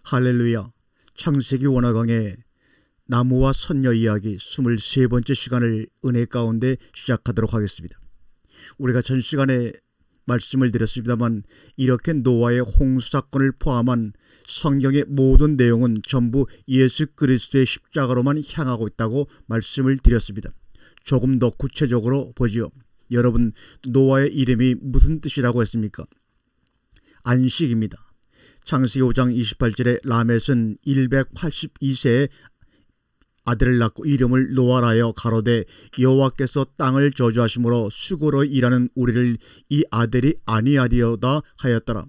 할렐루야. 창세기 원화강의 나무와 선녀 이야기 23번째 시간을 은혜 가운데 시작하도록 하겠습니다. 우리가 전 시간에 말씀을 드렸습니다만 이렇게 노아의 홍수 사건을 포함한 성경의 모든 내용은 전부 예수 그리스도의 십자가로만 향하고 있다고 말씀을 드렸습니다. 조금 더 구체적으로 보지요. 여러분, 노아의 이름이 무슨 뜻이라고 했습니까? 안식입니다. 창세기 5장 28절에 라멧은 182세에 아들을 낳고 이름을 노아라여 가로되 여호와께서 땅을 저주하심으로 수고로 일하는 우리를 이 아들이 아니하리로다 하였더라.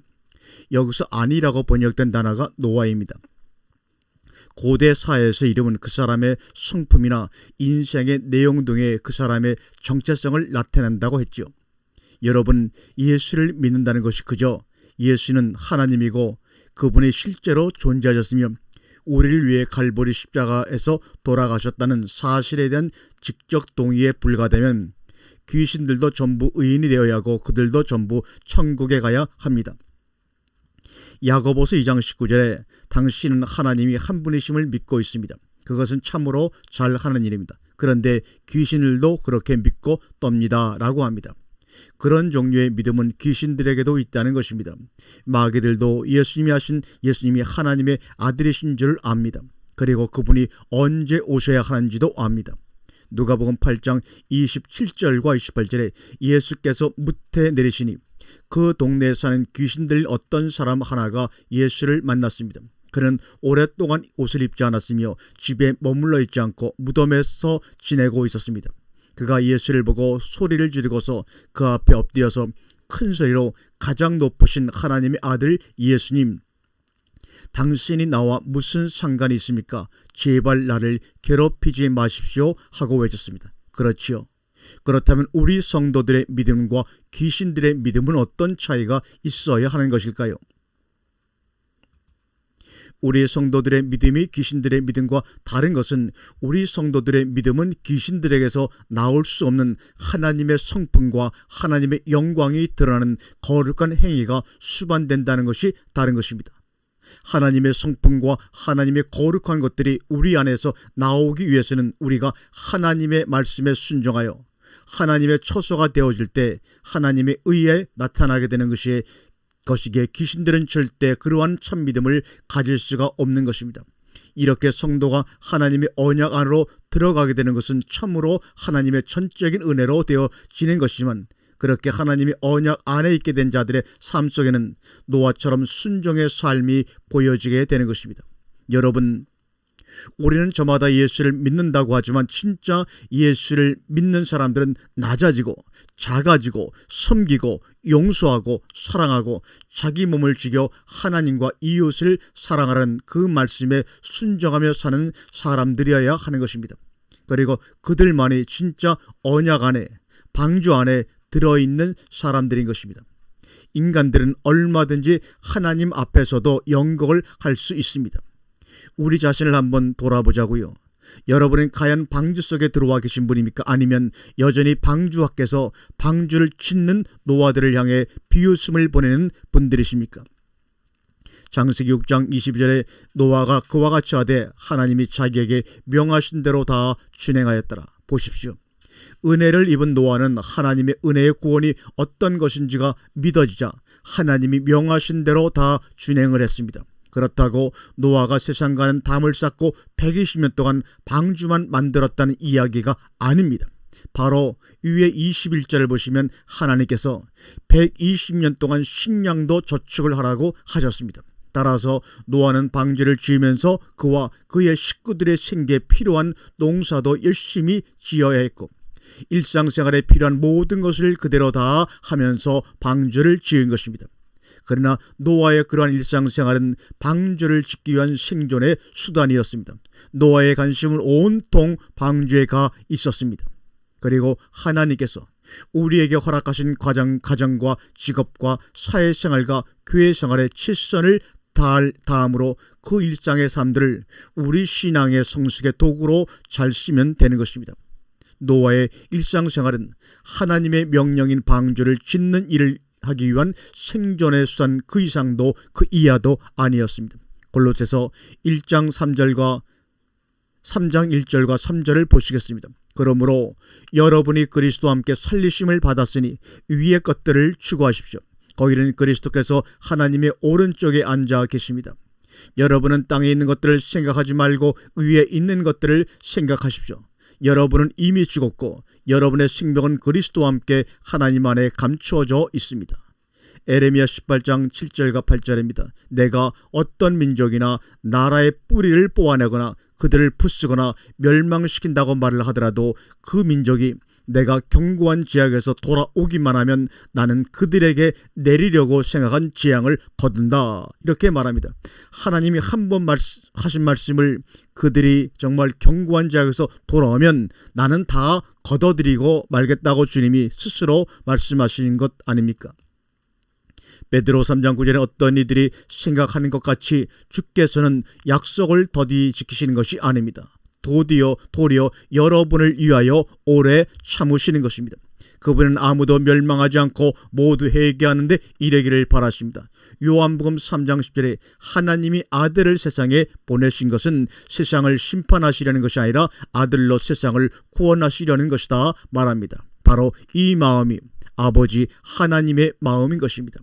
여기서 아니라고 번역된 단어가 노아입니다. 고대 사회에서 이름은 그 사람의 성품이나 인생의 내용 등의 그 사람의 정체성을 나타낸다고 했죠. 여러분, 예수를 믿는다는 것이 그저 예수는 하나님이고 그분이 실제로 존재하셨으며 우리를 위해 갈보리 십자가에서 돌아가셨다는 사실에 대한 직접 동의에 불과되면 귀신들도 전부 의인이 되어야 하고 그들도 전부 천국에 가야 합니다. 야고보서 2장 19절에 당신은 하나님이 한 분이심을 믿고 있습니다. 그것은 참으로 잘하는 일입니다. 그런데 귀신들도 그렇게 믿고 떱니다 라고 합니다. 그런 종류의 믿음은 귀신들에게도 있다는 것입니다. 마귀들도 예수님이 하나님의 아들이신 줄 압니다. 그리고 그분이 언제 오셔야 하는지도 압니다. 누가복음 8장 27절과 28절에 예수께서 무태 내리시니 그 동네에 사는 귀신들 어떤 사람 하나가 예수를 만났습니다. 그는 오랫동안 옷을 입지 않았으며 집에 머물러 있지 않고 무덤에서 지내고 있었습니다. 그가 예수를 보고 소리를 지르고서 그 앞에 엎드려서 큰 소리로 가장 높으신 하나님의 아들 예수님, 당신이 나와 무슨 상관이 있습니까? 제발 나를 괴롭히지 마십시오 하고 외쳤습니다. 그렇지요. 그렇다면 우리 성도들의 믿음과 귀신들의 믿음은 어떤 차이가 있어야 하는 것일까요? 우리 성도들의 믿음이 귀신들의 믿음과 다른 것은 우리 성도들의 믿음은 귀신들에게서 나올 수 없는 하나님의 성품과 하나님의 영광이 드러나는 거룩한 행위가 수반된다는 것이 다른 것입니다. 하나님의 성품과 하나님의 거룩한 것들이 우리 안에서 나오기 위해서는 우리가 하나님의 말씀에 순종하여 하나님의 처소가 되어질 때 하나님의 의에 나타나게 되는 것이기에 귀신들은 절대 그러한 참 믿음을 가질 수가 없는 것입니다. 이렇게 성도가 하나님의 언약 안으로 들어가게 되는 것은 참으로 하나님의 전적인 은혜로 되어지는 것이지만 그렇게 하나님의 언약 안에 있게 된 자들의 삶 속에는 노아처럼 순종의 삶이 보여지게 되는 것입니다. 여러분, 우리는 저마다 예수를 믿는다고 하지만 진짜 예수를 믿는 사람들은 낮아지고 작아지고 섬기고 용서하고 사랑하고 자기 몸을 죽여 하나님과 이웃을 사랑하라는 그 말씀에 순종하며 사는 사람들이어야 하는 것입니다. 그리고 그들만이 진짜 언약 안에, 방주 안에 들어있는 사람들인 것입니다. 인간들은 얼마든지 하나님 앞에서도 영광을 할 수 있습니다. 우리 자신을 한번 돌아보자고요. 여러분은 과연 방주 속에 들어와 계신 분입니까? 아니면 여전히 방주 밖에서 방주를 짓는 노아들을 향해 비웃음을 보내는 분들이십니까? 창세기 6장 20절에 노아가 그와 같이 하되 하나님이 자기에게 명하신 대로 다 준행하였더라. 보십시오. 은혜를 입은 노아는 하나님의 은혜의 구원이 어떤 것인지가 믿어지자 하나님이 명하신 대로 다 준행을 했습니다. 그렇다고 노아가 세상과는 담을 쌓고 120년 동안 방주만 만들었다는 이야기가 아닙니다. 바로 위에 21절을 보시면 하나님께서 120년 동안 식량도 저축을 하라고 하셨습니다. 따라서 노아는 방주를 지으면서 그와 그의 식구들의 생계에 필요한 농사도 열심히 지어야 했고 일상생활에 필요한 모든 것을 그대로 다 하면서 방주를 지은 것입니다. 그러나 노아의 그러한 일상생활은 방주를 짓기 위한 생존의 수단이었습니다. 노아의 관심은 온통 방주에 가 있었습니다. 그리고 하나님께서 우리에게 허락하신 가정과 직업과 사회생활과 교회생활의 최선을 다함으로 그 일상의 삶들을 우리 신앙의 성숙의 도구로 잘 쓰면 되는 것입니다. 노아의 일상생활은 하나님의 명령인 방주를 짓는 일을 하기 위한 생존의 수단 그 이상도 그 이하도 아니었습니다. 골로새서 1장 3장 1절과 3절을 보시겠습니다. 그러므로 여러분이 그리스도와 함께 살리심을 받았으니 위의 것들을 추구하십시오. 거기는 그리스도께서 하나님의 오른쪽에 앉아 계십니다. 여러분은 땅에 있는 것들을 생각하지 말고 위에 있는 것들을 생각하십시오. 여러분은 이미 죽었고 여러분의 생명은 그리스도와 함께 하나님 안에 감추어져 있습니다. 에레미야 18장 7절과 8절입니다. 내가 어떤 민족이나 나라의 뿌리를 뽑아내거나 그들을 부수거나 멸망시킨다고 말을 하더라도 그 민족이 내가 견고한 지역에서 돌아오기만 하면 나는 그들에게 내리려고 생각한 재앙을 거둔다. 이렇게 말합니다. 하나님이 한 번 하신 말씀을 그들이 정말 견고한 지역에서 돌아오면 나는 다 걷어들이고 말겠다고 주님이 스스로 말씀하신 것 아닙니까? 베드로 3장 9절에 어떤 이들이 생각하는 것 같이 주께서는 약속을 더디 지키시는 것이 아닙니다. 도리어 여러분을 위하여 오래 참으시는 것입니다. 그분은 아무도 멸망하지 않고 모두 회개하는데 이르기를 바라십니다. 요한복음 3장 10절에 하나님이 아들을 세상에 보내신 것은 세상을 심판하시려는 것이 아니라 아들로 세상을 구원하시려는 것이다 말합니다. 바로 이 마음이 아버지 하나님의 마음인 것입니다.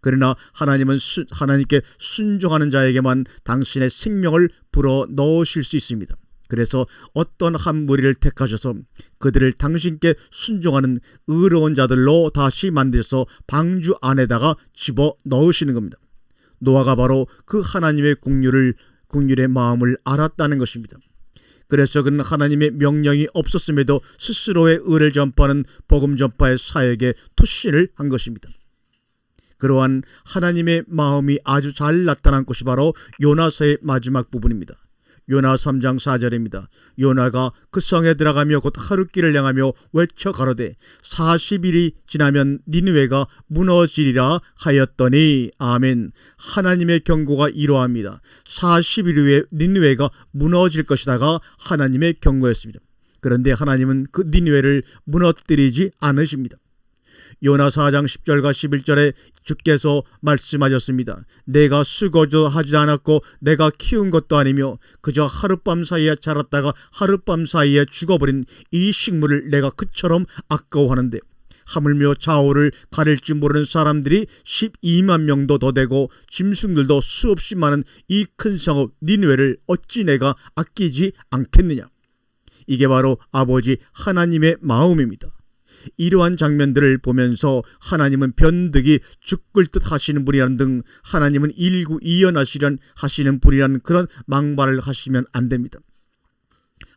그러나 하나님은 하나님께 순종하는 자에게만 당신의 생명을 불어 넣으실 수 있습니다. 그래서 어떤 한 무리를 택하셔서 그들을 당신께 순종하는 의로운 자들로 다시 만드셔서 방주 안에다가 집어 넣으시는 겁니다. 노아가 바로 그 하나님의 긍휼의 마음을 알았다는 것입니다. 그래서 그는 하나님의 명령이 없었음에도 스스로의 의를 전파하는 복음 전파의 사역에 투신을 한 것입니다. 그러한 하나님의 마음이 아주 잘 나타난 것이 바로 요나서의 마지막 부분입니다. 요나 3장 4절입니다. 요나가 그 성에 들어가며 곧 하룻길을 향하며 외쳐 가로되 40일이 지나면 니느웨가 무너지리라 하였더니 아멘. 하나님의 경고가 이러합니다. 40일 후에 니느웨가 무너질 것이다가 하나님의 경고였습니다. 그런데 하나님은 그 니느웨를 무너뜨리지 않으십니다. 요나 4장 10절과 11절에 주께서 말씀하셨습니다. 내가 수고도 하지 않았고 내가 키운 것도 아니며 그저 하룻밤 사이에 자랐다가 하룻밤 사이에 죽어버린 이 식물을 내가 그처럼 아까워하는데 하물며 좌우를 가릴지 모르는 사람들이 12만 명도 더 되고 짐승들도 수없이 많은 이 큰 성읍 니느웨를 어찌 내가 아끼지 않겠느냐. 이게 바로 아버지 하나님의 마음입니다. 이러한 장면들을 보면서 하나님은 변덕이 죽을 듯 하시는 분이라는 등 하나님은 일구이연하시는 분이라는 그런 망발을 하시면 안 됩니다.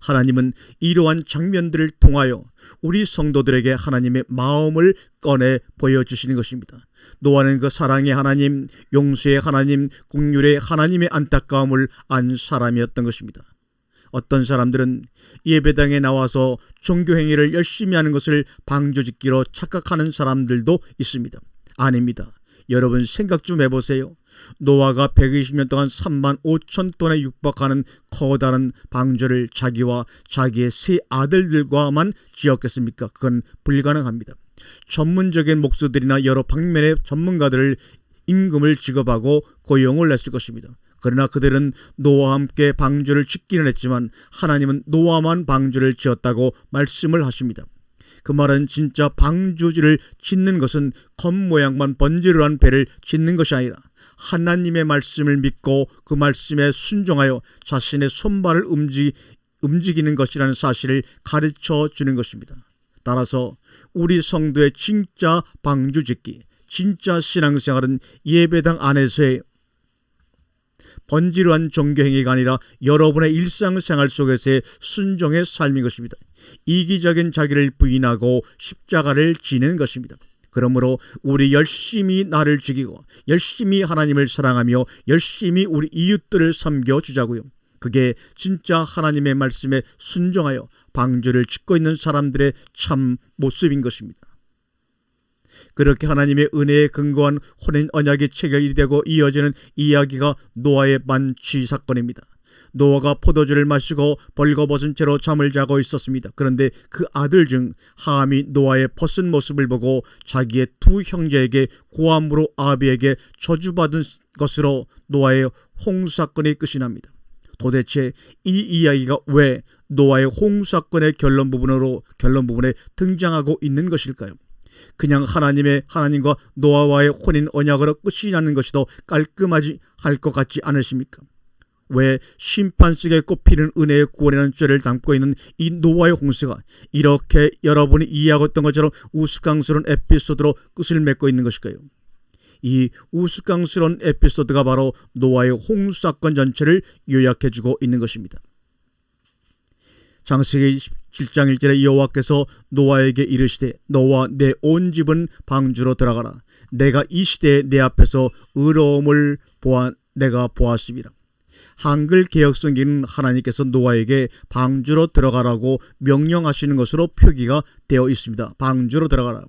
하나님은 이러한 장면들을 통하여 우리 성도들에게 하나님의 마음을 꺼내 보여주시는 것입니다. 노아는 그 사랑의 하나님, 용서의 하나님, 긍휼의 하나님의 안타까움을 안 사람이었던 것입니다. 어떤 사람들은 예배당에 나와서 종교행위를 열심히 하는 것을 방조짓기로 착각하는 사람들도 있습니다. 아닙니다. 여러분 생각 좀 해보세요. 노아가 120년 동안 3만 5천 톤에 육박하는 커다란 방주를 자기와 자기의 세 아들들과만 지었겠습니까? 그건 불가능합니다. 전문적인 목수들이나 여러 방면의 전문가들을 임금을 지급하고 고용을 했을 것입니다. 그러나 그들은 노아와 함께 방주를 짓기는 했지만 하나님은 노아만 방주를 지었다고 말씀을 하십니다. 그 말은 진짜 방주를 짓는 것은 겉모양만 번지르한 배를 짓는 것이 아니라 하나님의 말씀을 믿고 그 말씀에 순종하여 자신의 손발을 움직이는 것이라는 사실을 가르쳐 주는 것입니다. 따라서 우리 성도의 진짜 방주 짓기, 진짜 신앙생활은 예배당 안에서의 번지르한 종교행위가 아니라 여러분의 일상생활 속에서의 순종의 삶인 것입니다. 이기적인 자기를 부인하고 십자가를 지는 것입니다. 그러므로 우리 열심히 나를 죽이고 열심히 하나님을 사랑하며 열심히 우리 이웃들을 섬겨주자고요. 그게 진짜 하나님의 말씀에 순종하여 방주를 짓고 있는 사람들의 참 모습인 것입니다. 그렇게 하나님의 은혜에 근거한 혼인 언약이 체결이 되고 이어지는 이야기가 노아의 만취 사건입니다. 노아가 포도주를 마시고 벌거벗은 채로 잠을 자고 있었습니다. 그런데 그 아들 중 함이 노아의 벗은 모습을 보고 자기의 두 형제에게 고함으로 아비에게 저주받은 것으로 노아의 홍수사건이 끝이 납니다. 도대체 이 이야기가 왜 노아의 홍수사건의 결론 부분에 등장하고 있는 것일까요? 그냥 하나님과 노아와의 혼인 언약으로 끝이 나는 것이 더 깔끔하지 할 것 같지 않으십니까? 왜 심판석에 꼽히는 은혜의 구원이라는 죄를 담고 있는 이 노아의 홍수가 이렇게 여러분이 이해하고 있던 것처럼 우스꽝스러운 에피소드로 끝을 맺고 있는 것일까요? 이 우스꽝스러운 에피소드가 바로 노아의 홍수 사건 전체를 요약해주고 있는 것입니다. 창세기 7장 1절에 여호와께서 노아에게 이르시되 너와 내 온 집은 방주로 들어가라. 내가 이 시대에 내 앞에서 의로움을 내가 보았습니다. 한글 개역성경은 하나님께서 노아에게 방주로 들어가라고 명령하시는 것으로 표기가 되어 있습니다. 방주로 들어가라.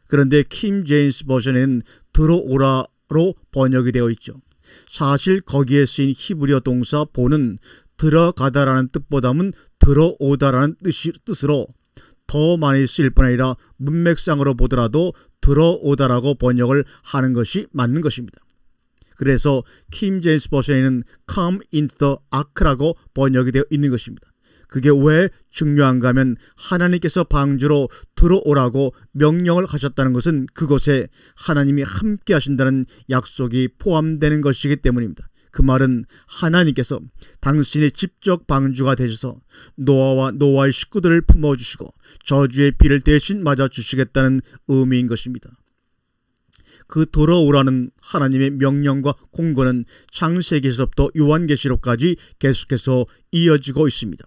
그런데 킹 제임스 버전에는 들어오라로 번역이 되어 있죠. 사실 거기에 쓰인 히브리어 동사 보는 들어가다라는 뜻보다는 들어오다라는 뜻으로 더 많이 쓰일 뿐 아니라 문맥상으로 보더라도 들어오다라고 번역을 하는 것이 맞는 것입니다. 그래서 킹 제임스 버전에는 come into the ark라고 번역이 되어 있는 것입니다. 그게 왜 중요한가 하면 하나님께서 방주로 들어오라고 명령을 하셨다는 것은 그곳에 하나님이 함께 하신다는 약속이 포함되는 것이기 때문입니다. 그 말은 하나님께서 당신의 직접 방주가 되셔서 노아와 노아의 식구들을 품어주시고 저주의 비를 대신 맞아주시겠다는 의미인 것입니다. 그 들어오라는 하나님의 명령과 공고는 창세기에서부터 요한계시록까지 계속해서 이어지고 있습니다.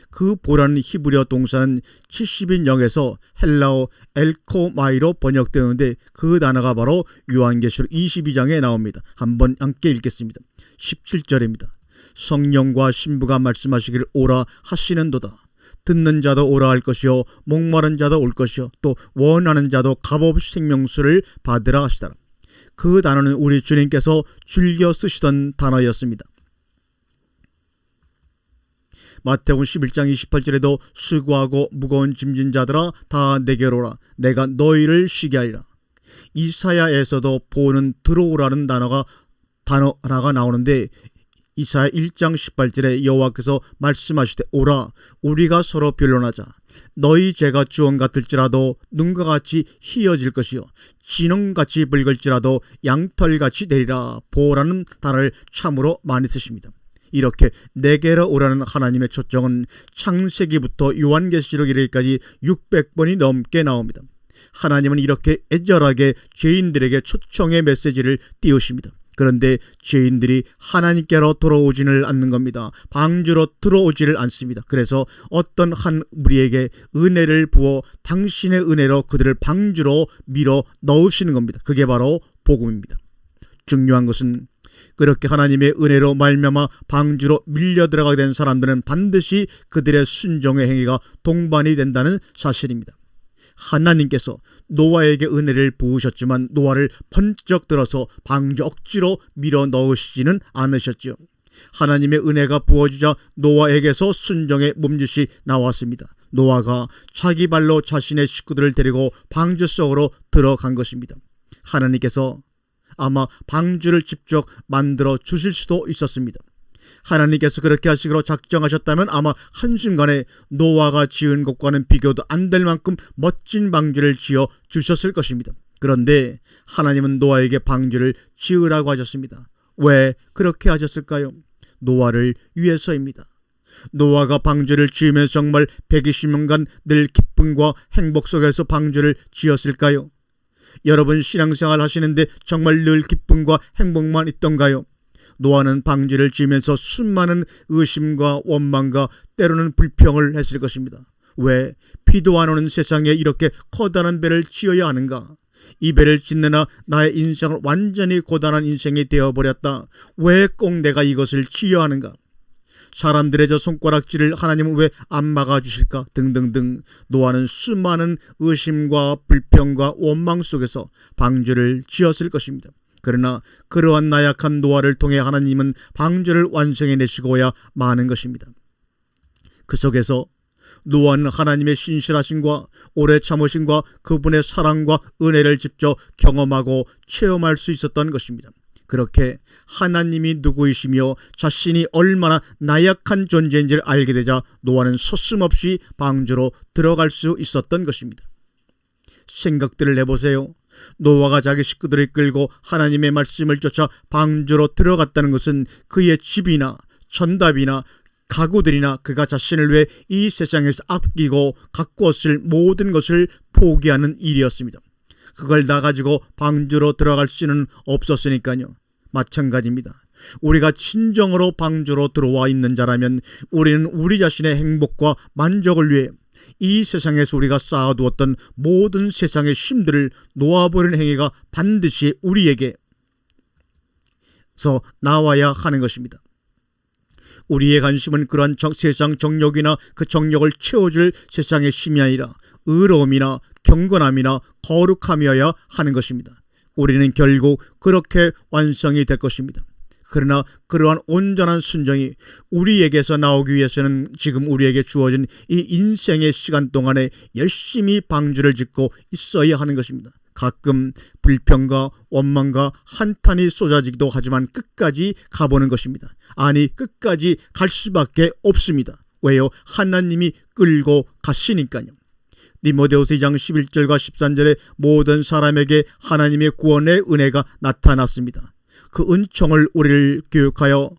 그 보라는 히브리어 동사는 70인역에서 헬라어 엘코마이로 번역되는데 그 단어가 바로 요한계시록 22장에 나옵니다. 한번 함께 읽겠습니다. 17절입니다. 성령과 신부가 말씀하시기를 오라 하시는도다. 듣는 자도 오라 할 것이요 목마른 자도 올 것이요 또 원하는 자도 값없이 생명수를 받으라 하시더라. 그 단어는 우리 주님께서 즐겨 쓰시던 단어였습니다. 마태복음 11장 28절에도 수고하고 무거운 짐진 자들아 다 내게로 오라 내가 너희를 쉬게 하리라. 이사야에서도 보는 들어오라는 단어가 나오는데 이사야 1장 18절에 여호와께서 말씀하시되 오라 우리가 서로 변론하자. 너희 죄가 주홍 같을지라도 눈과 같이 희어질 것이요 진홍같이 붉을지라도 양털같이 되리라. 보라는 단어를 참으로 많이 쓰십니다. 이렇게 내게로 오라는 하나님의 초청은 창세기부터 요한계시록 이르기까지 600번이 넘게 나옵니다. 하나님은 이렇게 애절하게 죄인들에게 초청의 메시지를 띄우십니다. 그런데 죄인들이 하나님께로 돌아오지는 않는 겁니다. 방주로 들어오지를 않습니다. 그래서 어떤 한 무리에게 은혜를 부어 당신의 은혜로 그들을 방주로 밀어 넣으시는 겁니다. 그게 바로 복음입니다. 중요한 것은 그렇게 하나님의 은혜로 말미암아 방주로 밀려 들어가게 된 사람들은 반드시 그들의 순종의 행위가 동반이 된다는 사실입니다. 하나님께서 노아에게 은혜를 부으셨지만 노아를 번쩍 들어서 방주 억지로 밀어 넣으시지는 않으셨죠. 하나님의 은혜가 부어지자 노아에게서 순종의 몸짓이 나왔습니다. 노아가 자기 발로 자신의 식구들을 데리고 방주 속으로 들어간 것입니다. 하나님께서 아마 방주를 직접 만들어 주실 수도 있었습니다. 하나님께서 그렇게 하시기로 작정하셨다면 아마 한순간에 노아가 지은 것과는 비교도 안 될 만큼 멋진 방주를 지어 주셨을 것입니다. 그런데 하나님은 노아에게 방주를 지으라고 하셨습니다. 왜 그렇게 하셨을까요? 노아를 위해서입니다. 노아가 방주를 지으면서 정말 120년간 늘 기쁨과 행복 속에서 방주를 지었을까요? 여러분 신앙생활 하시는데 정말 늘 기쁨과 행복만 있던가요? 노아는 방주를 지으면서 수많은 의심과 원망과 때로는 불평을 했을 것입니다. 왜 비도 안 오는 세상에 이렇게 커다란 배를 지어야 하는가? 이 배를 짓느라 나의 인생을 완전히 고단한 인생이 되어버렸다. 왜 꼭 내가 이것을 지어야 하는가? 사람들의 저 손가락질을 하나님은 왜 안 막아주실까? 등등등. 노아는 수많은 의심과 불평과 원망 속에서 방주를 지었을 것입니다. 그러나 그러한 나약한 노아를 통해 하나님은 방주를 완성해내시고야 마는 것입니다. 그 속에서 노아는 하나님의 신실하심과 오래 참으심과 그분의 사랑과 은혜를 직접 경험하고 체험할 수 있었던 것입니다. 그렇게 하나님이 누구이시며 자신이 얼마나 나약한 존재인지를 알게 되자 노아는 서슴없이 방주로 들어갈 수 있었던 것입니다. 생각들을 해보세요. 노아가 자기 식구들을 끌고 하나님의 말씀을 쫓아 방주로 들어갔다는 것은 그의 집이나 전답이나 가구들이나 그가 자신을 위해 이 세상에서 아끼고 가꾸었을 모든 것을 포기하는 일이었습니다. 그걸 다 가지고 방주로 들어갈 수는 없었으니까요. 마찬가지입니다. 우리가 진정으로 방주로 들어와 있는 자라면 우리는 우리 자신의 행복과 만족을 위해 이 세상에서 우리가 쌓아두었던 모든 세상의 힘들을 놓아버리는 행위가 반드시 우리에게서 나와야 하는 것입니다. 우리의 관심은 그러한 세상 정욕이나 그 정욕을 채워줄 세상의 힘이 아니라 의로움이나 경건함이나 거룩함이어야 하는 것입니다. 우리는 결국 그렇게 완성이 될 것입니다. 그러나 그러한 온전한 순종이 우리에게서 나오기 위해서는 지금 우리에게 주어진 이 인생의 시간 동안에 열심히 방주를 짓고 있어야 하는 것입니다. 가끔 불평과 원망과 한탄이 쏟아지기도 하지만 끝까지 가보는 것입니다. 아니, 끝까지 갈 수밖에 없습니다. 왜요? 하나님이 끌고 가시니까요. 디모데후서 2장 11절과 13절에 모든 사람에게 하나님의 구원의 은혜가 나타났습니다. 그 은총은 우리를 교육하여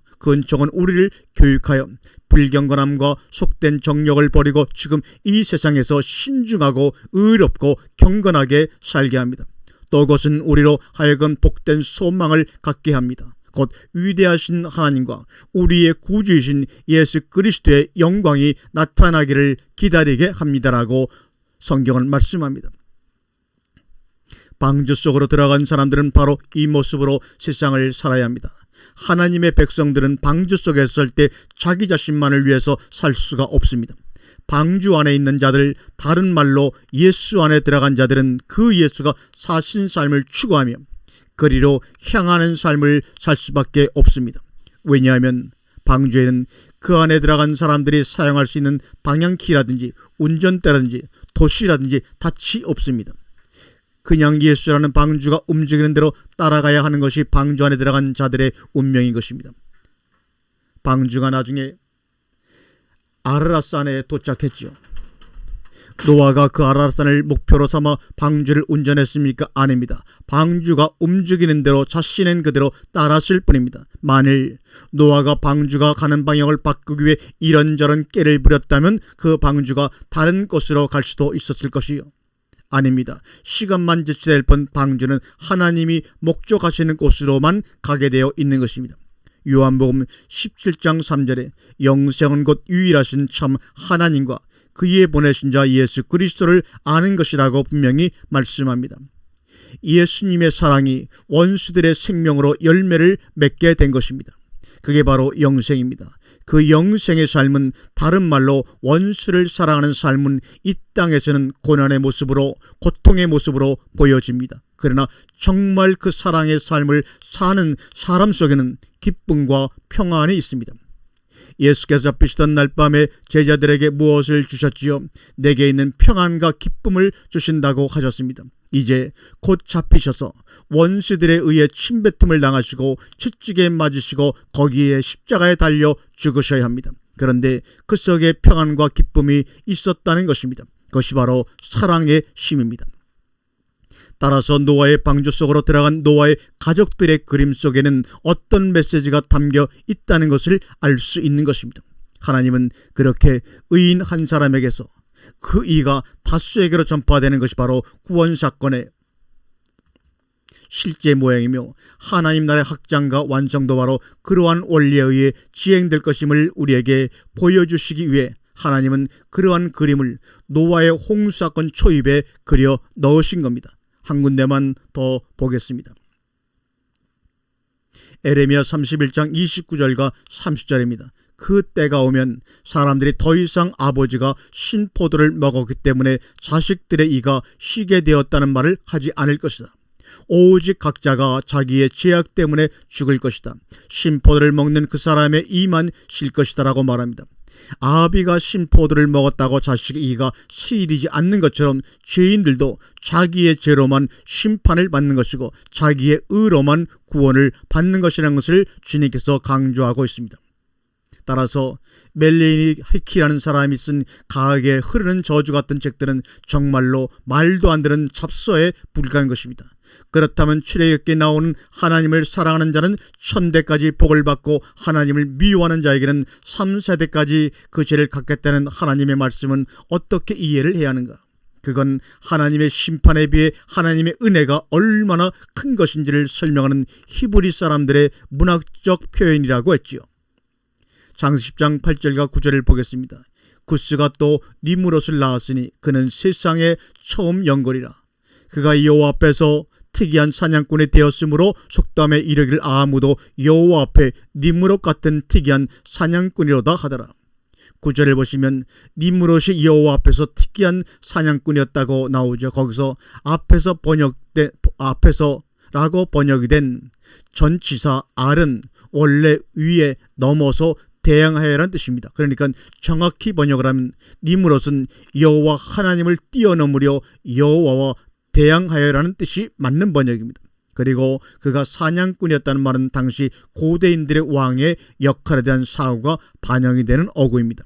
불경건함과 속된 정욕을 버리고 지금 이 세상에서 신중하고 의롭고 경건하게 살게 합니다. 또 그것은 우리로 하여금 복된 소망을 갖게 합니다. 곧 위대하신 하나님과 우리의 구주이신 예수 그리스도의 영광이 나타나기를 기다리게 합니다라고 성경은 말씀합니다. 방주 속으로 들어간 사람들은 바로 이 모습으로 세상을 살아야 합니다. 하나님의 백성들은 방주 속에 있을 때 자기 자신만을 위해서 살 수가 없습니다. 방주 안에 있는 자들, 다른 말로 예수 안에 들어간 자들은 그 예수가 사신 삶을 추구하며 그리로 향하는 삶을 살 수밖에 없습니다. 왜냐하면 방주에는 그 안에 들어간 사람들이 사용할 수 있는 방향키라든지 운전대라든지 도시라든지 닻이 없습니다. 그냥 예수라는 방주가 움직이는 대로 따라가야 하는 것이 방주 안에 들어간 자들의 운명인 것입니다. 방주가 나중에 아라랏산에 도착했지요. 노아가 그 아라랏산을 목표로 삼아 방주를 운전했습니까? 아닙니다. 방주가 움직이는 대로 자신은 그대로 따랐을 뿐입니다. 만일 노아가 방주가 가는 방향을 바꾸기 위해 이런저런 깨를 부렸다면 그 방주가 다른 곳으로 갈 수도 있었을 것이요. 아닙니다. 시간만 지체될 뿐 방주는 하나님이 목적하시는 곳으로만 가게 되어 있는 것입니다. 요한복음 17장 3절에 영생은 곧 유일하신 참 하나님과 그의 보내신 자 예수 그리스도를 아는 것이라고 분명히 말씀합니다. 예수님의 사랑이 원수들의 생명으로 열매를 맺게 된 것입니다. 그게 바로 영생입니다. 그 영생의 삶은 다른 말로 원수를 사랑하는 삶은 이 땅에서는 고난의 모습으로 고통의 모습으로 보여집니다. 그러나 정말 그 사랑의 삶을 사는 사람 속에는 기쁨과 평안이 있습니다. 예수께서 잡히시던 날 밤에 제자들에게 무엇을 주셨지요? 내게 있는 평안과 기쁨을 주신다고 하셨습니다. 이제 곧 잡히셔서 원수들에 의해 침뱉음을 당하시고 채찍에 맞으시고 거기에 십자가에 달려 죽으셔야 합니다. 그런데 그 속에 평안과 기쁨이 있었다는 것입니다. 그것이 바로 사랑의 힘입니다. 따라서 노아의 방주 속으로 들어간 노아의 가족들의 그림 속에는 어떤 메시지가 담겨 있다는 것을 알 수 있는 것입니다. 하나님은 그렇게 의인 한 사람에게서 그 이가 다수에게로 전파되는 것이 바로 구원사건의 실제 모양이며 하나님 나라의 확장과 완성도 바로 그러한 원리에 의해 지행될 것임을 우리에게 보여주시기 위해 하나님은 그러한 그림을 노아의 홍수사건 초입에 그려 넣으신 겁니다. 한 군데만 더 보겠습니다. 에레미야 31장 29절과 30절입니다. 그 때가 오면 사람들이 더 이상 아버지가 신포도를 먹었기 때문에 자식들의 이가 쉬게 되었다는 말을 하지 않을 것이다. 오직 각자가 자기의 죄악 때문에 죽을 것이다. 신포도를 먹는 그 사람의 이만 실 것이다 라고 말합니다. 아비가 신포도를 먹었다고 자식의 이가 시일이지 않는 것처럼 죄인들도 자기의 죄로만 심판을 받는 것이고 자기의 의로만 구원을 받는 것이라는 것을 주님께서 강조하고 있습니다. 따라서 멜레니 히키라는 사람이 쓴 가하게 흐르는 저주 같은 책들은 정말로 말도 안 되는 잡서에 불과한 것입니다. 그렇다면 출애굽기에 나오는 하나님을 사랑하는 자는 천대까지 복을 받고 하나님을 미워하는 자에게는 3세대까지 그 죄를 갚겠다는 하나님의 말씀은 어떻게 이해를 해야 하는가? 그건 하나님의 심판에 비해 하나님의 은혜가 얼마나 큰 것인지를 설명하는 히브리 사람들의 문학적 표현이라고 했지요. 창세기 10장 8절과 9절을 보겠습니다. 구스가 또 니므롯을 낳았으니 그는 세상의 처음 영걸이라. 그가 여호와 앞에서 특이한 사냥꾼이 되었으므로 속담에 이르기를 아무도 여호와 앞에 니므롯 같은 특이한 사냥꾼이로다 하더라. 9절을 보시면 니므롯이 여호와 앞에서 특이한 사냥꾼이었다고 나오죠. 거기서 앞에서라고 번역이 된 전치사 알은 원래 위에 넘어서 대항하여라는 뜻입니다. 그러니까 정확히 번역을 하면 니므롯은 여호와 하나님을 뛰어넘으려 여호와와 대항하여라는 뜻이 맞는 번역입니다. 그리고 그가 사냥꾼이었다는 말은 당시 고대인들의 왕의 역할에 대한 사고가 반영이 되는 어구입니다.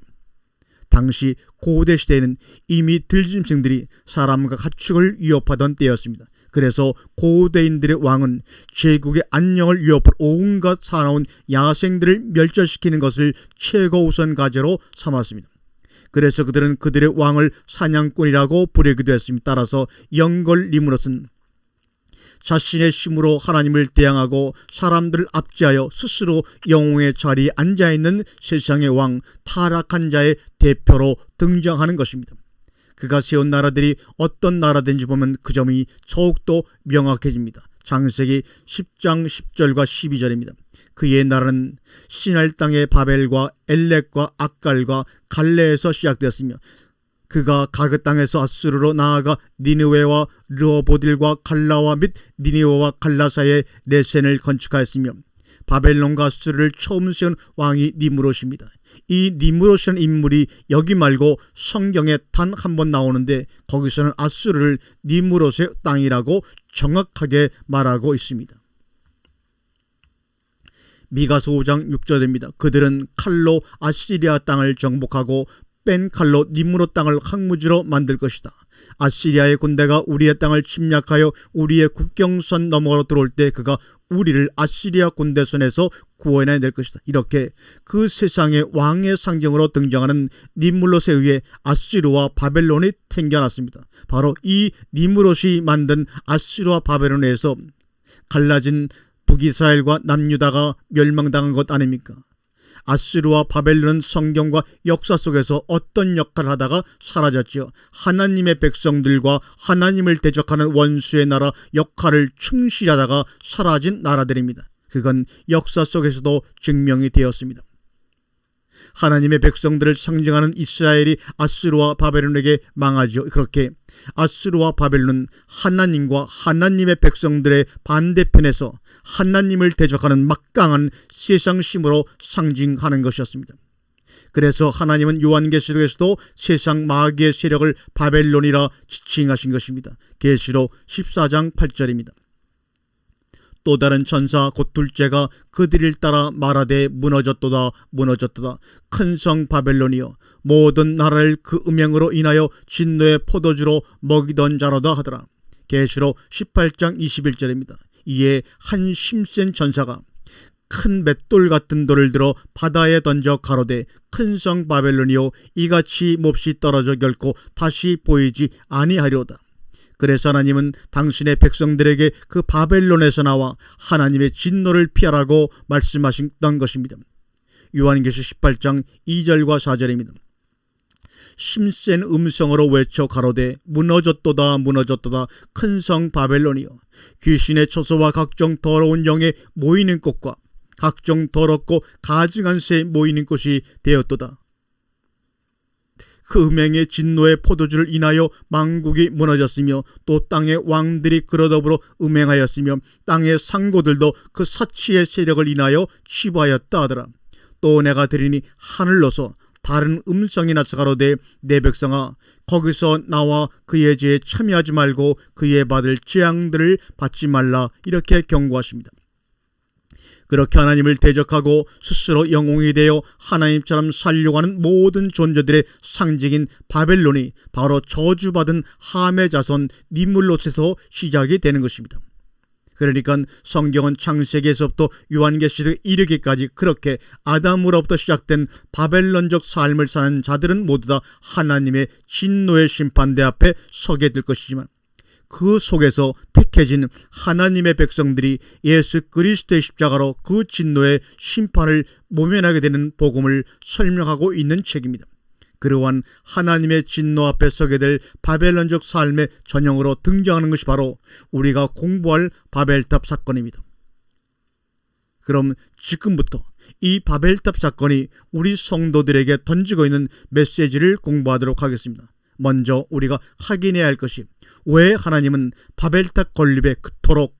당시 고대 시대에는 이미 들짐승들이 사람과 가축을 위협하던 때였습니다. 그래서 고대인들의 왕은 제국의 안녕을 위협할 온갖 사나운 야생들을 멸절시키는 것을 최고우선 과제로 삼았습니다. 그래서 그들은 그들의 왕을 사냥꾼이라고 부르기도 했습니다. 따라서 영걸 니므롯은 자신의 힘으로 하나님을 대항하고 사람들을 압제하여 스스로 영웅의 자리에 앉아있는 세상의 왕, 타락한 자의 대표로 등장하는 것입니다. 그가 세운 나라들이 어떤 나라든지 보면 그 점이 더욱더 명확해집니다. 창세기 10장 10절과 12절입니다. 그의 나라는 시날 땅의 바벨과 엘렉과 악갈과 갈레에서 시작되었으며 그가 가그 땅에서 아수르로 나아가 니느웨와 르호보딜과 갈라와 및 니느웨와 갈라 사이에 레센을 건축하였으며 바벨론과 아수르를 처음 세운 왕이 니므롯입니다. 이 니므롯이라는 인물이 여기 말고 성경에 단 한 번 나오는데 거기서는 아수르를 니므롯의 땅이라고 정확하게 말하고 있습니다. 미가서 5장 6절입니다. 그들은 칼로 아시리아 땅을 정복하고 뺀 칼로 니므롯 땅을 항무지로 만들 것이다. 아시리아의 군대가 우리의 땅을 침략하여 우리의 국경선 너머로 들어올 때 그가 우리를 아시리아 군대 손에서 구원해야 될 것이다. 이렇게 그 세상의 왕의 상징으로 등장하는 니므롯에 의해 아수르와 바벨론이 생겨났습니다. 바로 이 니므롯이 만든 아수르와 바벨론에서 갈라진 북이스라엘과 남유다가 멸망당한 것 아닙니까? 아수르와 바벨론은 성경과 역사 속에서 어떤 역할을 하다가 사라졌지요. 하나님의 백성들과 하나님을 대적하는 원수의 나라 역할을 충실하다가 사라진 나라들입니다. 그건 역사 속에서도 증명이 되었습니다. 하나님의 백성들을 상징하는 이스라엘이 아수르와 바벨론에게 망하죠. 그렇게 아수르와 바벨론은 하나님과 하나님의 백성들의 반대편에서 하나님을 대적하는 막강한 세상심으로 상징하는 것이었습니다. 그래서 하나님은 요한계시록에서도 세상 마귀의 세력을 바벨론이라 지칭하신 것입니다. 계시록 14장 8절입니다. 또 다른 천사 곧 둘째가 그들을 따라 말하되 무너졌도다 무너졌도다 큰 성 바벨론이여 모든 나라를 그 음행으로 인하여 진노의 포도주로 먹이던 자로다 하더라. 계시록 18장 21절입니다. 이에 한 힘센 천사가 큰 맷돌 같은 돌을 들어 바다에 던져 가로되 큰 성 바벨론이여 이같이 몹시 떨어져 결코 다시 보이지 아니하리로다. 그래서 하나님은 당신의 백성들에게 그 바벨론에서 나와 하나님의 진노를 피하라고 말씀하셨던 것입니다. 요한계시록 18장 2절과 4절입니다. 힘센 음성으로 외쳐 가로되 무너졌도다 무너졌도다 큰 성 바벨론이여 귀신의 처소와 각종 더러운 영에 모이는 곳과 각종 더럽고 가증한 새에 모이는 곳이 되었도다. 그 음행의 진노의 포도주를 인하여 만국이 무너졌으며 또 땅의 왕들이 그로 더불어 음행하였으며 땅의 상고들도 그 사치의 세력을 인하여 취부하였다 하더라. 또 내가 들으니 하늘로서 다른 음성이 나서 가로되 내 백성아 거기서 나와 그의 죄에 참여하지 말고 그의 받을 재앙들을 받지 말라 이렇게 경고하십니다. 그렇게 하나님을 대적하고 스스로 영웅이 되어 하나님처럼 살려고 하는 모든 존재들의 상징인 바벨론이 바로 저주받은 함의 자손 니물롯에서 시작이 되는 것입니다. 그러니까 성경은 창세기에서부터 요한계시록에 이르기까지 그렇게 아담으로부터 시작된 바벨론적 삶을 사는 자들은 모두 다 하나님의 진노의 심판대 앞에 서게 될 것이지만 그 속에서 택해진 하나님의 백성들이 예수 그리스도의 십자가로 그 진노의 심판을 모면하게 되는 복음을 설명하고 있는 책입니다. 그러한 하나님의 진노 앞에 서게 될 바벨론적 삶의 전형으로 등장하는 것이 바로 우리가 공부할 바벨탑 사건입니다. 그럼 지금부터 이 바벨탑 사건이 우리 성도들에게 던지고 있는 메시지를 공부하도록 하겠습니다. 먼저 우리가 확인해야 할 것이 왜 하나님은 바벨탑 건립에 그토록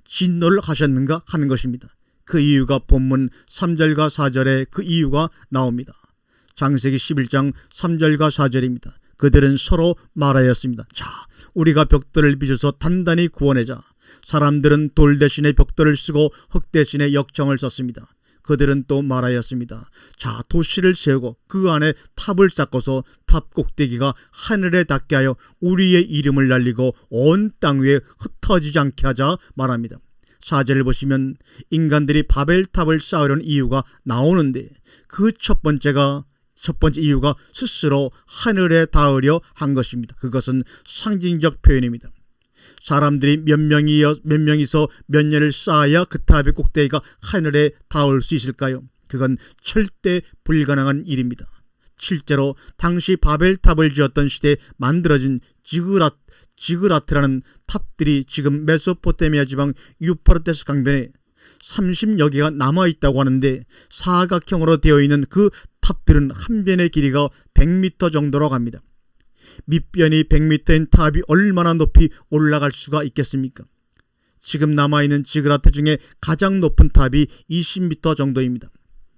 진노를 하셨는가 하는 것입니다. 그 이유가 본문 3절과 4절에 그 이유가 나옵니다. 창세기 11장 3절과 4절입니다. 그들은 서로 말하였습니다. 자, 우리가 벽돌을 빚어서 단단히 구워내자. 사람들은 돌 대신에 벽돌을 쓰고 흙 대신에 역청을 썼습니다. 그들은 또 말하였습니다. 자, 도시를 세우고 그 안에 탑을 쌓고서 탑 꼭대기가 하늘에 닿게 하여 우리의 이름을 날리고 온 땅 위에 흩어지지 않게 하자 말합니다. 4절을 보시면 인간들이 바벨탑을 쌓으려는 이유가 나오는데 그 첫 번째 이유가 스스로 하늘에 닿으려 한 것입니다. 그것은 상징적 표현입니다. 사람들이 몇 명이서 몇 년을 쌓아야 그 탑의 꼭대기가 하늘에 닿을 수 있을까요? 그건 절대 불가능한 일입니다. 실제로 당시 바벨탑을 지었던 시대에 만들어진 지그라트라는 탑들이 지금 메소포타미아 지방 유프라테스 강변에 30여 개가 남아있다고 하는데 사각형으로 되어 있는 그 탑들은 한 변의 길이가 100m 정도로 갑니다. 밑변이 100m인 탑이 얼마나 높이 올라갈 수가 있겠습니까? 지금 남아있는 지그라트 중에 가장 높은 탑이 20m 정도입니다.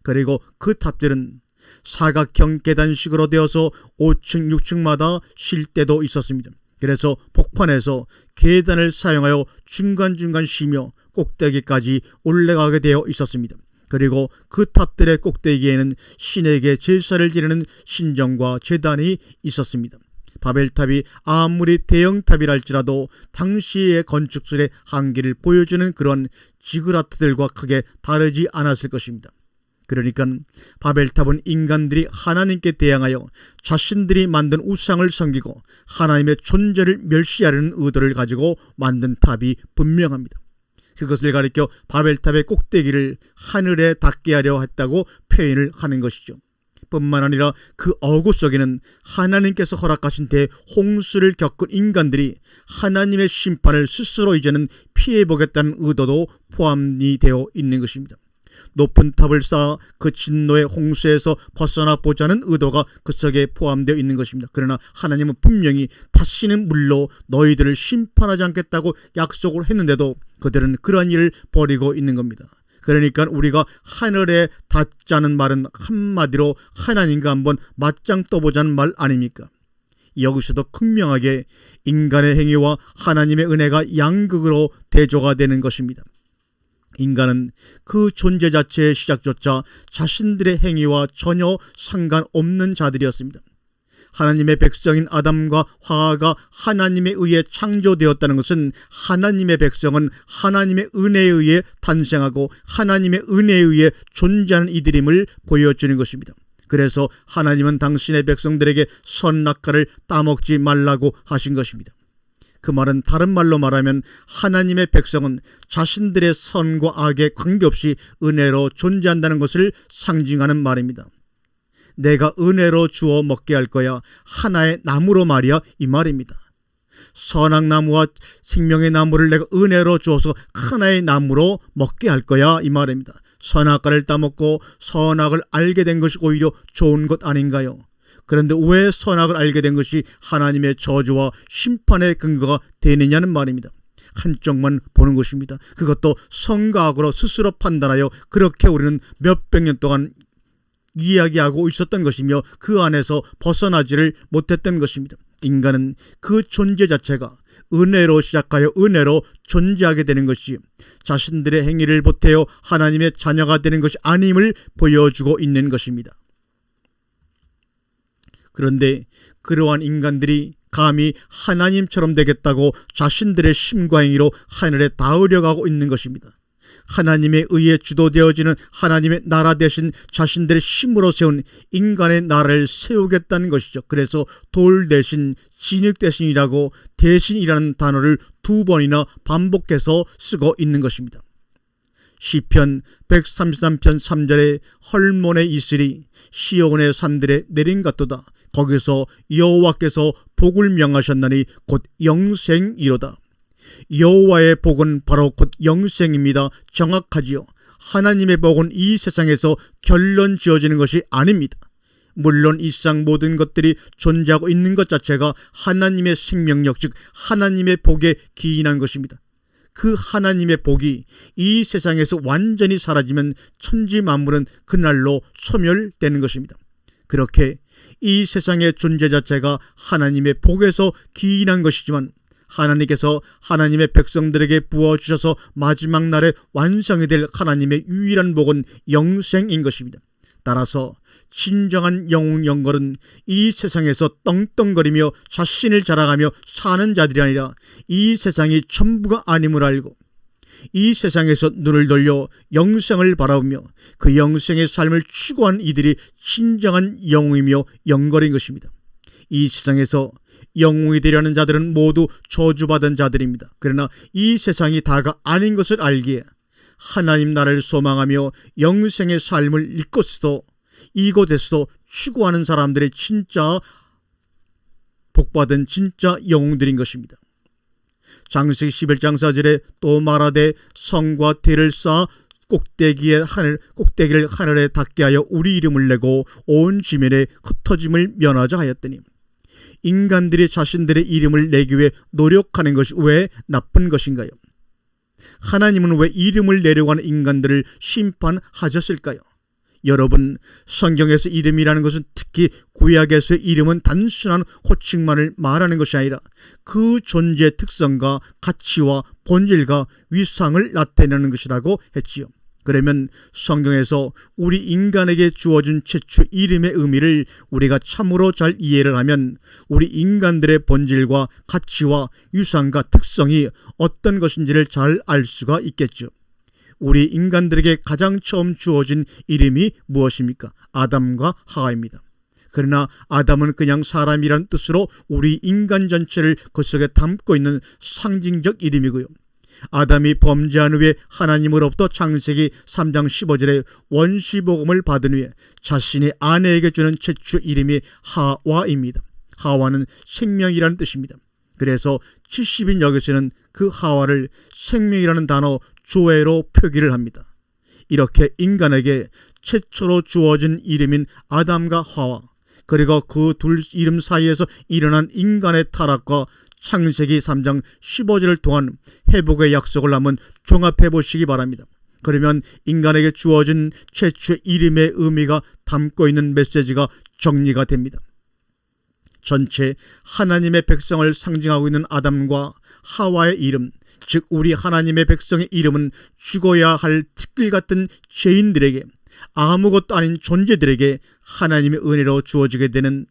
그리고 그 탑들은 사각형 계단식으로 되어서 5층, 6층마다 쉴 때도 있었습니다. 그래서 복판에서 계단을 사용하여 중간중간 쉬며 꼭대기까지 올라가게 되어 있었습니다. 그리고 그 탑들의 꼭대기에는 신에게 제사를 지내는 신전과 제단이 있었습니다. 바벨탑이 아무리 대형탑이랄지라도 당시의 건축술의 한계를 보여주는 그런 지그라트들과 크게 다르지 않았을 것입니다. 그러니까 바벨탑은 인간들이 하나님께 대항하여 자신들이 만든 우상을 섬기고 하나님의 존재를 멸시하려는 의도를 가지고 만든 탑이 분명합니다. 그것을 가리켜 바벨탑의 꼭대기를 하늘에 닿게 하려 했다고 표현을 하는 것이죠. 뿐만 아니라 그 어구 속에는 하나님께서 허락하신 대홍수를 겪은 인간들이 하나님의 심판을 스스로 이제는 피해보겠다는 의도도 포함이 되어 있는 것입니다. 높은 탑을 쌓아 그 진노의 홍수에서 벗어나 보자는 의도가 그 속에 포함되어 있는 것입니다. 그러나 하나님은 분명히 다시는 물로 너희들을 심판하지 않겠다고 약속을 했는데도 그들은 그러한 일을 벌이고 있는 겁니다. 그러니까 우리가 하늘에 닿자는 말은 한마디로 하나님과 한번 맞짱 떠보자는 말 아닙니까? 여기서도 극명하게 인간의 행위와 하나님의 은혜가 양극으로 대조가 되는 것입니다. 인간은 그 존재 자체의 시작조차 자신들의 행위와 전혀 상관없는 자들이었습니다. 하나님의 백성인 아담과 화가 하나님에 의해 창조되었다는 것은 하나님의 백성은 하나님의 은혜에 의해 탄생하고 하나님의 은혜에 의해 존재하는 이들임을 보여주는 것입니다. 그래서 하나님은 당신의 백성들에게 선악과를 따먹지 말라고 하신 것입니다. 그 말은 다른 말로 말하면 하나님의 백성은 자신들의 선과 악에 관계없이 은혜로 존재한다는 것을 상징하는 말입니다. 내가 은혜로 주어 먹게 할 거야. 하나의 나무로 말이야, 이 말입니다. 선악나무와 생명의 나무를 내가 은혜로 주어서 하나의 나무로 먹게 할 거야, 이 말입니다. 선악과를 따먹고 선악을 알게 된 것이 오히려 좋은 것 아닌가요? 그런데 왜 선악을 알게 된 것이 하나님의 저주와 심판의 근거가 되느냐는 말입니다. 한쪽만 보는 것입니다. 그것도 성과학으로 스스로 판단하여 그렇게 우리는 몇백 년 동안 이야기하고 있었던 것이며 그 안에서 벗어나지를 못했던 것입니다. 인간은 그 존재 자체가 은혜로 시작하여 은혜로 존재하게 되는 것이 자신들의 행위를 보태어 하나님의 자녀가 되는 것이 아님을 보여주고 있는 것입니다. 그런데 그러한 인간들이 감히 하나님처럼 되겠다고 자신들의 심과 행위로 하늘에 닿으려 가고 있는 것입니다. 하나님에 의해 주도되어지는 하나님의 나라 대신 자신들의 힘으로 세운 인간의 나라를 세우겠다는 것이죠. 그래서 돌 대신 진흙 대신이라고 대신이라는 단어를 2번이나 반복해서 쓰고 있는 것입니다. 시편 133편 3절에 헐몬의 이슬이 시온의 산들에 내린 같도다. 거기서 여호와께서 복을 명하셨나니 곧 영생이로다. 여호와의 복은 바로 곧 영생입니다. 정확하지요. 하나님의 복은 이 세상에서 결론 지어지는 것이 아닙니다. 물론 이 세상 모든 것들이 존재하고 있는 것 자체가 하나님의 생명력, 즉 하나님의 복에 기인한 것입니다. 그 하나님의 복이 이 세상에서 완전히 사라지면 천지 만물은 그날로 소멸되는 것입니다. 그렇게 이 세상의 존재 자체가 하나님의 복에서 기인한 것이지만 하나님께서 하나님의 백성들에게 부어주셔서 마지막 날에 완성이 될 하나님의 유일한 복은 영생인 것입니다. 따라서 진정한 영웅영걸은 이 세상에서 떵떵거리며 자신을 자랑하며 사는 자들이 아니라 이 세상이 전부가 아님을 알고 이 세상에서 눈을 돌려 영생을 바라보며 그 영생의 삶을 추구한 이들이 진정한 영웅이며 영걸인 것입니다. 이 세상에서 영웅이 되려는 자들은 모두 저주받은 자들입니다. 그러나 이 세상이 다가 아닌 것을 알기에 하나님 나라를 소망하며 영생의 삶을 잊고서도 이곳에서 추구하는 사람들의 진짜 복받은 진짜 영웅들인 것입니다. 창세기 11장 4절에 또 말하되 성과 대를 쌓아 꼭대기를 하늘에 닿게 하여 우리 이름을 내고 온 지면에 흩어짐을 면하자 하였더니, 인간들이 자신들의 이름을 내기 위해 노력하는 것이 왜 나쁜 것인가요? 하나님은 왜 이름을 내려고 하는 인간들을 심판하셨을까요? 여러분, 성경에서 이름이라는 것은, 특히 구약에서의 이름은 단순한 호칭만을 말하는 것이 아니라 그 존재의 특성과 가치와 본질과 위상을 나타내는 것이라고 했지요. 그러면 성경에서 우리 인간에게 주어진 최초 이름의 의미를 우리가 참으로 잘 이해를 하면 우리 인간들의 본질과 가치와 위상과 특성이 어떤 것인지를 잘 알 수가 있겠죠. 우리 인간들에게 가장 처음 주어진 이름이 무엇입니까? 아담과 하와입니다. 그러나 아담은 그냥 사람이라는 뜻으로 우리 인간 전체를 그 속에 담고 있는 상징적 이름이고요. 아담이 범죄한 후에 하나님으로부터 창세기 3장 15절에 원시복음을 받은 후에 자신의 아내에게 주는 최초 이름이 하와입니다. 하와는 생명이라는 뜻입니다. 그래서 70인 여기서는 그 하와를 생명이라는 단어 조회로 표기를 합니다. 이렇게 인간에게 최초로 주어진 이름인 아담과 하와, 그리고 그 둘 이름 사이에서 일어난 인간의 타락과 창세기 3장 15절을 통한 회복의 약속을 한번 종합해 보시기 바랍니다. 그러면 인간에게 주어진 최초 이름의 의미가 담고 있는 메시지가 정리가 됩니다. 전체 하나님의 백성을 상징하고 있는 아담과 하와의 이름, 즉 우리 하나님의 백성의 이름은 죽어야 할 티끌 같은 죄인들에게, 아무것도 아닌 존재들에게 하나님의 은혜로 주어지게 된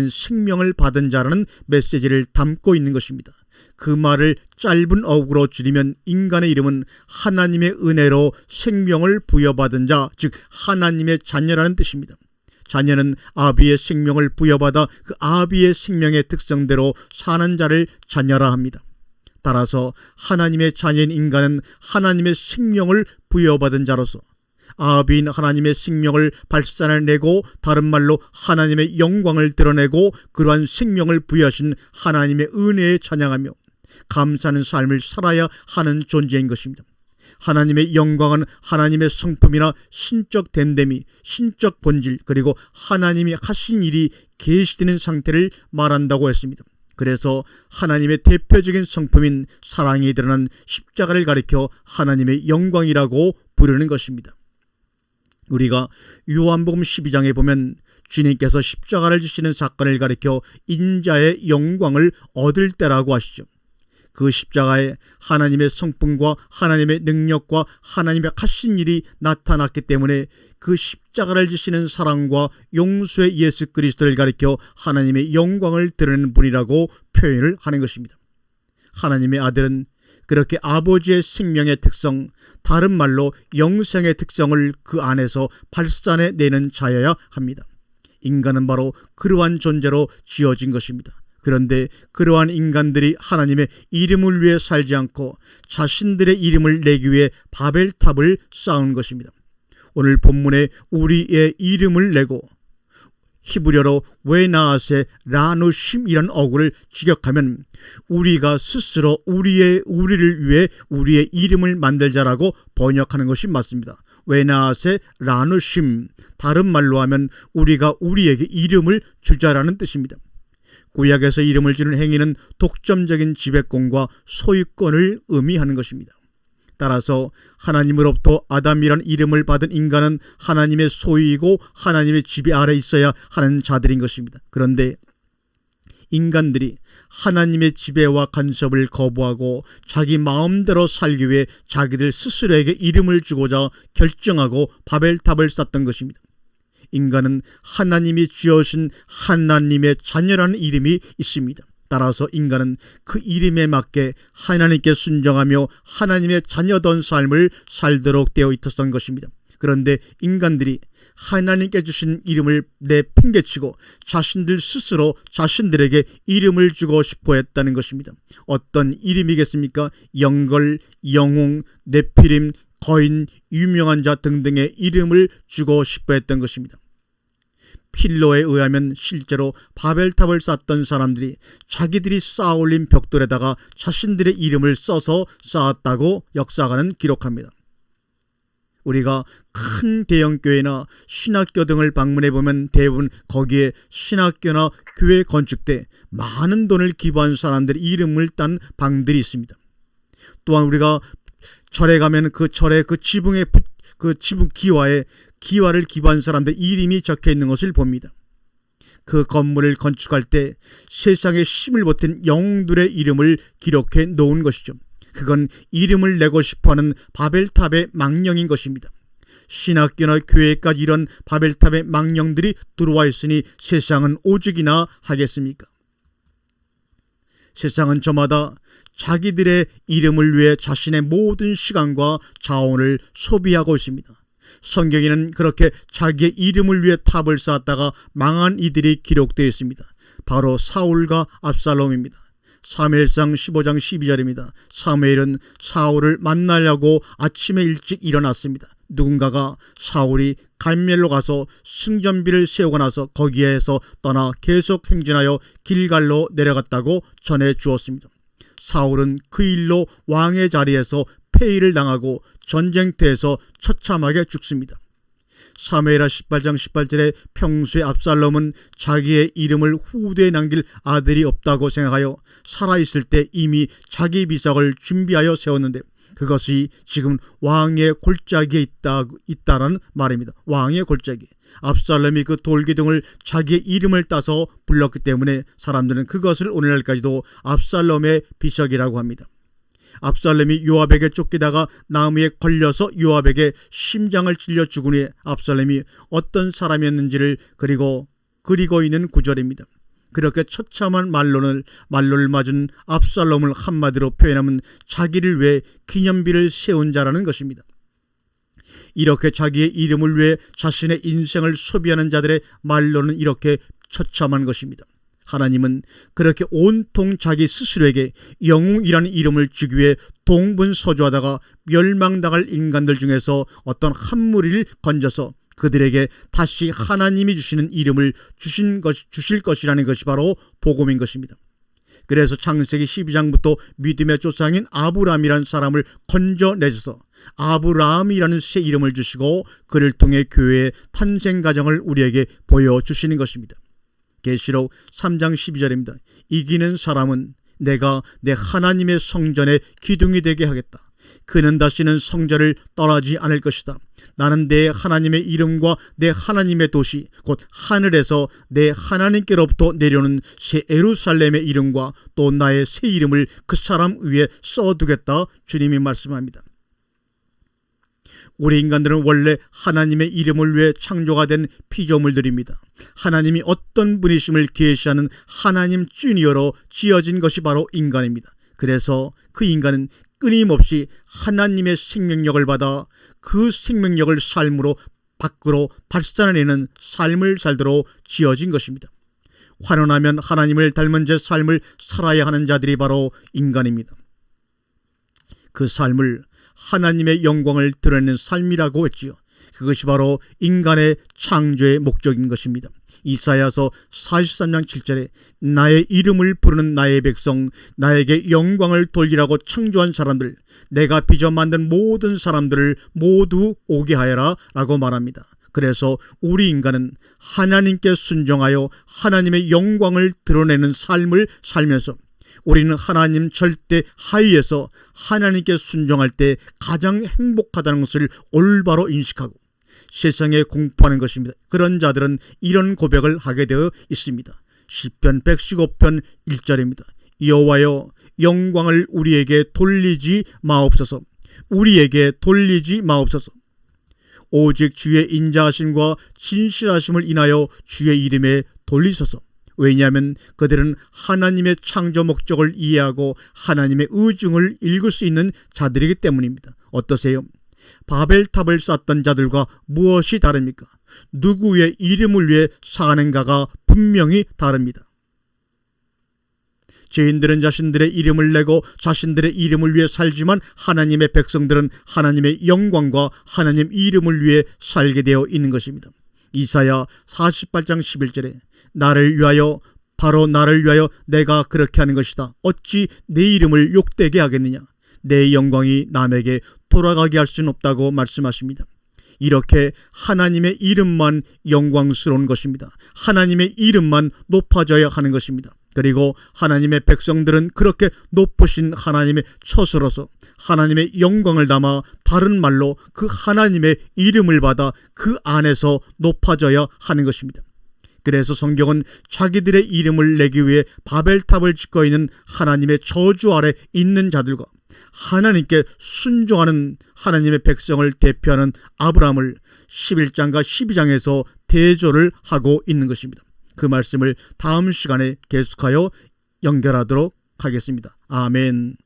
생명을 받은 자라는 메시지를 담고 있는 것입니다. 그 말을 짧은 어구로 줄이면 인간의 이름은 하나님의 은혜로 생명을 부여받은 자, 즉 하나님의 자녀라는 뜻입니다. 자녀는 아비의 생명을 부여받아 그 아비의 생명의 특성대로 사는 자를 자녀라 합니다. 따라서 하나님의 자녀인 인간은 하나님의 생명을 부여받은 자로서 아비인 하나님의 생명을 발산해내고, 다른 말로 하나님의 영광을 드러내고 그러한 생명을 부여하신 하나님의 은혜에 찬양하며 감사하는 삶을 살아야 하는 존재인 것입니다. 하나님의 영광은 하나님의 성품이나 신적 됨됨이, 신적 본질, 그리고 하나님이 하신 일이 계시되는 상태를 말한다고 했습니다. 그래서 하나님의 대표적인 성품인 사랑이 드러난 십자가를 가리켜 하나님의 영광이라고 부르는 것입니다. 우리가 요한복음 12장에 보면 주님께서 십자가를 지시는 사건을 가리켜 인자의 영광을 얻을 때라고 하시죠. 그 십자가에 하나님의 성품과 하나님의 능력과 하나님의 하신 일이 나타났기 때문에 그 십자가를 지시는 사랑과 용서의 예수 그리스도를 가리켜 하나님의 영광을 드러내는 분이라고 표현을 하는 것입니다. 하나님의 아들은 그렇게 아버지의 생명의 특성, 다른 말로 영생의 특성을 그 안에서 발산해내는 자여야 합니다. 인간은 바로 그러한 존재로 지어진 것입니다. 그런데 그러한 인간들이 하나님의 이름을 위해 살지 않고 자신들의 이름을 내기 위해 바벨탑을 쌓은 것입니다. 오늘 본문에 우리의 이름을 내고 히브리어로 웨나아세 라누심이라는 어구를 직역하면 우리가 스스로 우리를 위해 우리의 이름을 만들자라고 번역하는 것이 맞습니다. 웨나아세 라누심, 다른 말로 하면 우리가 우리에게 이름을 주자라는 뜻입니다. 구약에서 이름을 주는 행위는 독점적인 지배권과 소유권을 의미하는 것입니다. 따라서 하나님으로부터 아담이란 이름을 받은 인간은 하나님의 소유이고 하나님의 지배 아래 있어야 하는 자들인 것입니다. 그런데 인간들이 하나님의 지배와 간섭을 거부하고 자기 마음대로 살기 위해 자기들 스스로에게 이름을 주고자 결정하고 바벨탑을 쌓던 것입니다. 인간은 하나님이 지으신 하나님의 자녀라는 이름이 있습니다. 따라서 인간은 그 이름에 맞게 하나님께 순종하며 하나님의 자녀된 삶을 살도록 되어 있었던 것입니다. 그런데 인간들이 하나님께 주신 이름을 내팽개치고 자신들 스스로 자신들에게 이름을 주고 싶어 했다는 것입니다. 어떤 이름이겠습니까? 영걸, 영웅, 네피림, 거인, 유명한 자 등등의 이름을 주고 싶어 했던 것입니다. 필로에 의하면 실제로 바벨탑을 쌓던 사람들이 자기들이 쌓아올린 벽돌에다가 자신들의 이름을 써서 쌓았다고 역사가는 기록합니다. 우리가 큰 대형교회나 신학교 등을 방문해보면 대부분 거기에 신학교나 교회 건축 때 많은 돈을 기부한 사람들의 이름을 딴 방들이 있습니다. 또한 우리가 절에 가면 그 절의 그 지붕에 그 지붕 기와를 기부한 사람들 이름이 적혀 있는 것을 봅니다. 그 건물을 건축할 때 세상에 힘을 보탠 영웅들의 이름을 기록해 놓은 것이죠. 그건 이름을 내고 싶어하는 바벨탑의 망령인 것입니다. 신학교나 교회까지 이런 바벨탑의 망령들이 들어와 있으니 세상은 오죽이나 하겠습니까? 세상은 저마다 자기들의 이름을 위해 자신의 모든 시간과 자원을 소비하고 있습니다. 성경에는 그렇게 자기의 이름을 위해 탑을 쌓았다가 망한 이들이 기록되어 있습니다. 바로 사울과 압살롬입니다. 사무엘상 15장 12절입니다. 사무엘은 사울을 만나려고 아침에 일찍 일어났습니다. 누군가가 사울이 갈멜로 가서 승전비를 세우고 나서 거기에서 떠나 계속 행진하여 길갈로 내려갔다고 전해 주었습니다. 사울은 그 일로 왕의 자리에서 폐위를 당하고 전쟁터에서 처참하게 죽습니다. 사무엘하 18장 18절에 평소에 압살롬은 자기의 이름을 후대에 남길 아들이 없다고 생각하여 살아있을 때 이미 자기 비석을 준비하여 세웠는데 그것이 지금 왕의 골짜기에 있다라는 말입니다. 왕의 골짜기. 압살롬이 그 돌기둥을 자기의 이름을 따서 불렀기 때문에 사람들은 그것을 오늘날까지도 압살롬의 비석이라고 합니다. 압살롬이 요압에게 쫓기다가 나무에 걸려서 요압에게 심장을 찔려 죽은 후에 압살롬이 어떤 사람이었는지를 그리고 있는 구절입니다. 그렇게 처참한 말로를 맞은 압살롬을 한마디로 표현하면 자기를 위해 기념비를 세운 자라는 것입니다. 이렇게 자기의 이름을 위해 자신의 인생을 소비하는 자들의 말로는 이렇게 처참한 것입니다. 하나님은 그렇게 온통 자기 스스로에게 영웅이라는 이름을 주기 위해 동분서주하다가 멸망당할 인간들 중에서 어떤 한 무리를 건져서 그들에게 다시 하나님이 주시는 이름을 주실 것이라는 것이 바로 복음인 것입니다. 그래서 창세기 12장부터 믿음의 조상인 아브라함이라는 사람을 건져내셔서 아브라함이라는 새 이름을 주시고 그를 통해 교회의 탄생 과정을 우리에게 보여주시는 것입니다. 계시록 3장 12절입니다. 이기는 사람은 내가 내 하나님의 성전의 기둥이 되게 하겠다. 그는 다시는 성전을 떠나지 않을 것이다. 나는 내 하나님의 이름과 내 하나님의 도시 곧 하늘에서 내 하나님께로부터 내려오는 새 예루살렘의 이름과 또 나의 새 이름을 그 사람 위에 써두겠다. 주님이 말씀합니다. 우리 인간들은 원래 하나님의 이름을 위해 창조가 된 피조물들입니다. 하나님이 어떤 분이심을 계시하는 하나님 주니어로 지어진 것이 바로 인간입니다. 그래서 그 인간은 끊임없이 하나님의 생명력을 받아 그 생명력을 삶으로 밖으로 발산해내는 삶을 살도록 지어진 것입니다. 환원하면 하나님을 닮은 제 삶을 살아야 하는 자들이 바로 인간입니다. 그 삶을 하나님의 영광을 드러내는 삶이라고 했지요. 그것이 바로 인간의 창조의 목적인 것입니다. 이사야서 43장 7절에 나의 이름을 부르는 나의 백성, 나에게 영광을 돌리라고 창조한 사람들, 내가 빚어 만든 모든 사람들을 모두 오게 하여라 라고 말합니다. 그래서 우리 인간은 하나님께 순종하여 하나님의 영광을 드러내는 삶을 살면서 우리는 하나님 절대 하위에서 하나님께 순종할 때 가장 행복하다는 것을 올바로 인식하고 세상에 공포하는 것입니다. 그런 자들은 이런 고백을 하게 되어 있습니다. 시편 115편 1절입니다. 여호와여 영광을 우리에게 돌리지 마옵소서. 우리에게 돌리지 마옵소서. 오직 주의 인자하심과 진실하심을 인하여 주의 이름에 돌리소서. 왜냐하면 그들은 하나님의 창조 목적을 이해하고 하나님의 의중을 읽을 수 있는 자들이기 때문입니다. 어떠세요? 바벨탑을 쌓던 자들과 무엇이 다릅니까? 누구의 이름을 위해 사는가가 분명히 다릅니다. 죄인들은 자신들의 이름을 내고 자신들의 이름을 위해 살지만 하나님의 백성들은 하나님의 영광과 하나님 이름을 위해 살게 되어 있는 것입니다. 이사야 48장 11절에 나를 위하여 바로 나를 위하여 내가 그렇게 하는 것이다. 어찌 내 이름을 욕되게 하겠느냐. 내 영광이 남에게 돌아가게 할 수는 없다고 말씀하십니다. 이렇게 하나님의 이름만 영광스러운 것입니다. 하나님의 이름만 높아져야 하는 것입니다. 그리고 하나님의 백성들은 그렇게 높으신 하나님의 처소로서 하나님의 영광을 담아 다른 말로 그 하나님의 이름을 받아 그 안에서 높아져야 하는 것입니다. 그래서 성경은 자기들의 이름을 내기 위해 바벨탑을 짓고 있는 하나님의 저주 아래 있는 자들과 하나님께 순종하는 하나님의 백성을 대표하는 아브라함을 11장과 12장에서 대조를 하고 있는 것입니다. 그 말씀을 다음 시간에 계속하여 연결하도록 하겠습니다. 아멘.